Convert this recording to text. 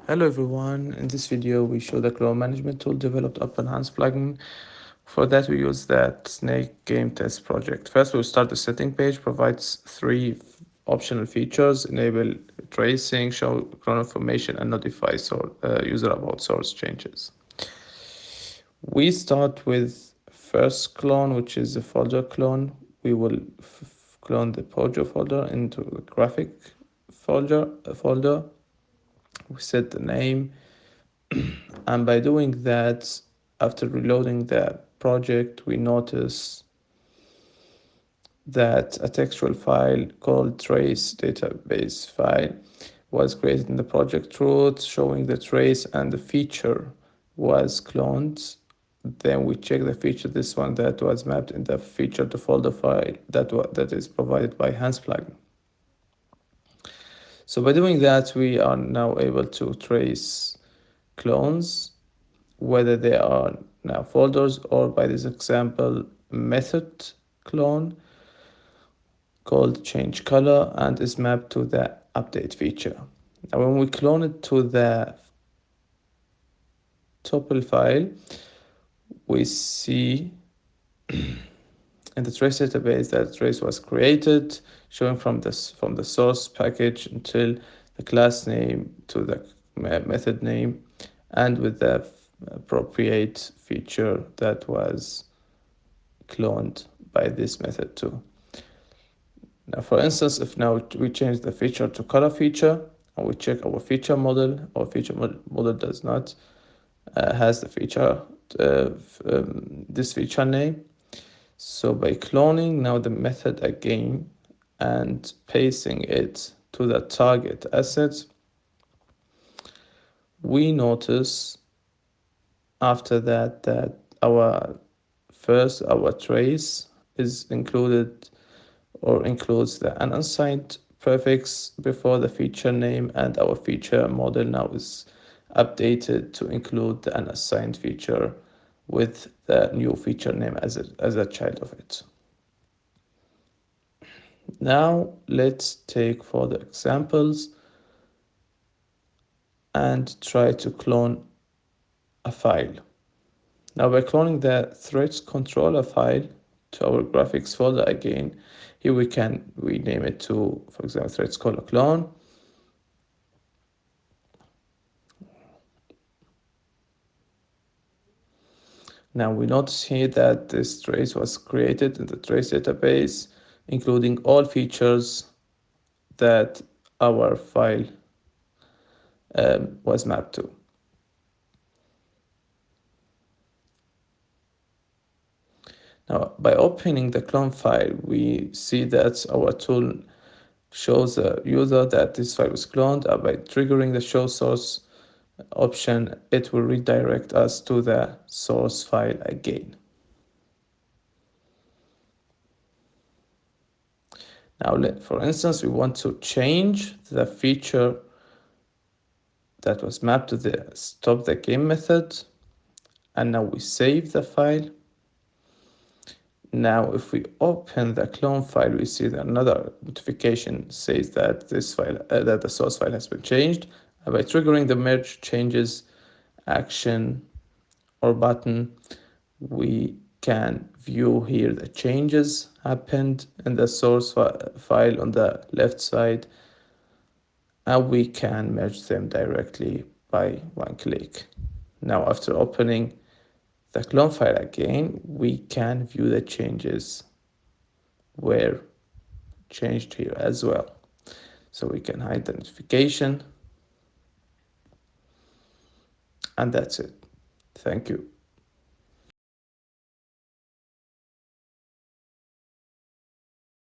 Hello everyone, in this video we show the clone management tool developed up on HAnS plugin. For that we use that snake game test project. First we'll start the setting page, provides three optional features: enable tracing, show clone information, and notify user about source changes. We start with first clone, which is a folder clone. We will clone the Pojo folder into the graphic folder. We set the name, and by doing that, after reloading the project, we notice that a textual file called trace database file was created in the project root, showing the trace and the feature was cloned. Then we check the feature, this one that was mapped in the feature to folder file that is provided by HAnS plugin. So by doing that, we are now able to trace clones, whether they are now folders or, by this example, method clone called change color and is mapped to the update feature. Now when we clone it to the tuple file, we see in the trace database that trace was created, showing from the source package until the class name to the method name, and with the appropriate feature that was cloned by this method too. Now, for instance, if now we change the feature to color feature and we check our feature model, our feature model does not has the feature this feature name. So by cloning now the method again and pasting it to the target asset, we notice after that our trace is included or includes the unassigned prefix before the feature name, and our feature model now is updated to include the unassigned feature with the new feature name as a child of it. Now let's take further examples and try to clone a file. Now by cloning the threads controller file to our graphics folder again, here we can rename it to, for example, threads color clone. Now we notice here that this trace was created in the trace database, including all features that our file was mapped to. Now, by opening the clone file, we see that our tool shows the user that this file was cloned, and by triggering the show source option, it will redirect us to the source file again. Now, for instance, we want to change the feature that was mapped to the stop the game method, and now we save the file. Now, if we open the clone file, we see that another notification says that this file, that the source file has been changed. And by triggering the merge changes action or button, we can view here the changes happened in the source file on the left side, and we can merge them directly by one click. Now, after opening the clone file again, we can view the changes were changed here as well. So we can hide the notification, and that's it. Thank you.